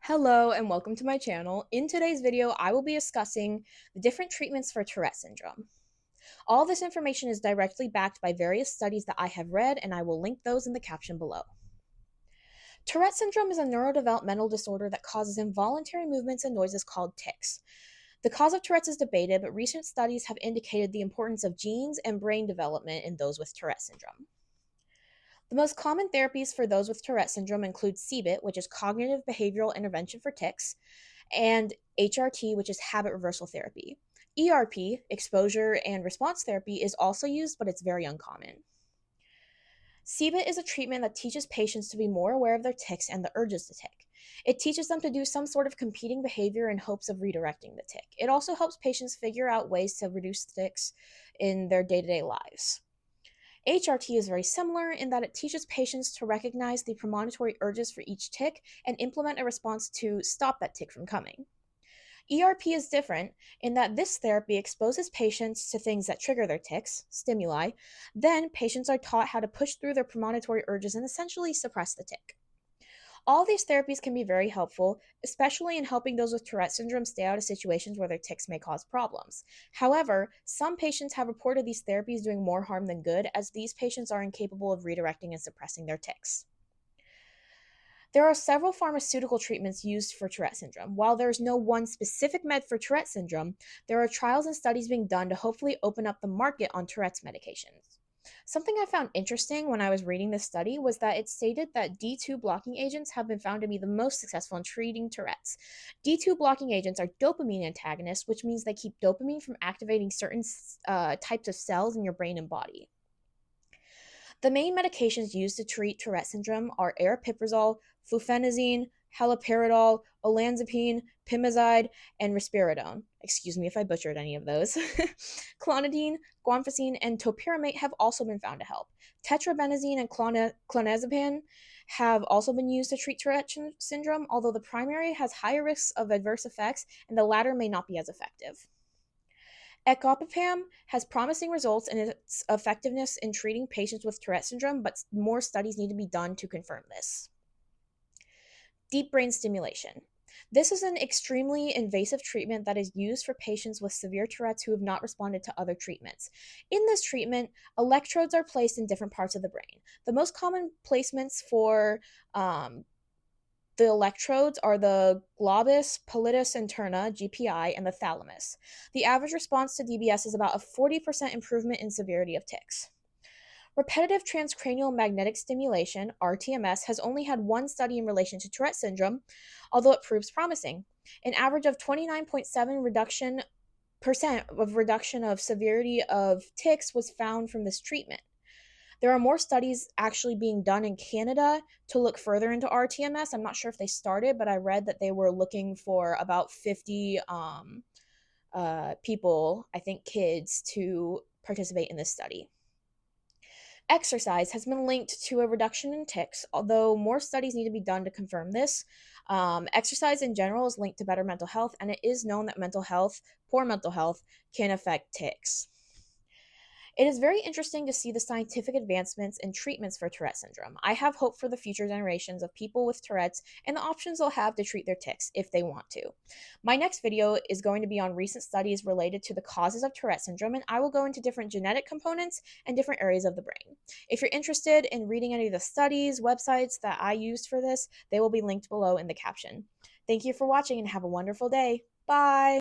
Hello and welcome to my channel. In today's video, I will be discussing the different treatments for Tourette syndrome. All this information is directly backed by various studies that I have read, and I will link those in the caption below. Tourette syndrome is a neurodevelopmental disorder that causes involuntary movements and noises called tics. The cause of Tourette's is debated, but recent studies have indicated the importance of genes and brain development in those with Tourette syndrome. The most common therapies for those with Tourette syndrome include CBIT, which is cognitive behavioral intervention for tics, and HRT, which is habit reversal therapy. ERP, exposure and response therapy, is also used, but it's very uncommon. CBIT is a treatment that teaches patients to be more aware of their tics and the urges to tic. It teaches them to do some sort of competing behavior in hopes of redirecting the tic. It also helps patients figure out ways to reduce tics in their day-to-day lives. HRT is very similar in that it teaches patients to recognize the premonitory urges for each tic and implement a response to stop that tic from coming. ERP is different in that this therapy exposes patients to things that trigger their tics, stimuli. Then patients are taught how to push through their premonitory urges and essentially suppress the tic. All these therapies can be very helpful, especially in helping those with Tourette syndrome stay out of situations where their tics may cause problems. However, some patients have reported these therapies doing more harm than good, as these patients are incapable of redirecting and suppressing their tics. There are several pharmaceutical treatments used for Tourette syndrome. While there is no one specific med for Tourette syndrome, there are trials and studies being done to hopefully open up the market on Tourette's medications. Something I found interesting when I was reading this study was that it stated that D2 blocking agents have been found to be the most successful in treating Tourette's. D2 blocking agents are dopamine antagonists, which means they keep dopamine from activating certain types of cells in your brain and body. The main medications used to treat Tourette syndrome are aripiprazole, fluphenazine, haloperidol, olanzapine, pimozide, and risperidone. Excuse me if I butchered any of those. Clonidine, guanfacine, and topiramate have also been found to help. Tetrabenazine and clonazepam have also been used to treat Tourette syndrome, although the primary has higher risks of adverse effects and the latter may not be as effective. Ecopipam has promising results in its effectiveness in treating patients with Tourette syndrome, but more studies need to be done to confirm this. Deep brain stimulation. This is an extremely invasive treatment that is used for patients with severe Tourette's who have not responded to other treatments. In this treatment, electrodes are placed in different parts of the brain. The most common placements for the electrodes are the globus pallidus interna, GPI, and the thalamus. The average response to DBS is about a 40% improvement in severity of tics. Repetitive transcranial magnetic stimulation, RTMS, has only had one study in relation to Tourette syndrome, although it proves promising. An average of 29.7% reduction of severity of tics was found from this treatment. There are more studies actually being done in Canada to look further into RTMS. I'm not sure if they started, but I read that they were looking for about 50 people, I think kids, to participate in this study. Exercise has been linked to a reduction in tics, although more studies need to be done to confirm this. Exercise in general is linked to better mental health, and it is known that poor mental health, can affect tics. It is very interesting to see the scientific advancements and treatments for Tourette syndrome. I have hope for the future generations of people with Tourette's and the options they'll have to treat their tics if they want to. My next video is going to be on recent studies related to the causes of Tourette syndrome, and I will go into different genetic components and different areas of the brain. If you're interested in reading any of the studies, websites that I used for this, they will be linked below in the caption. Thank you for watching and have a wonderful day. Bye!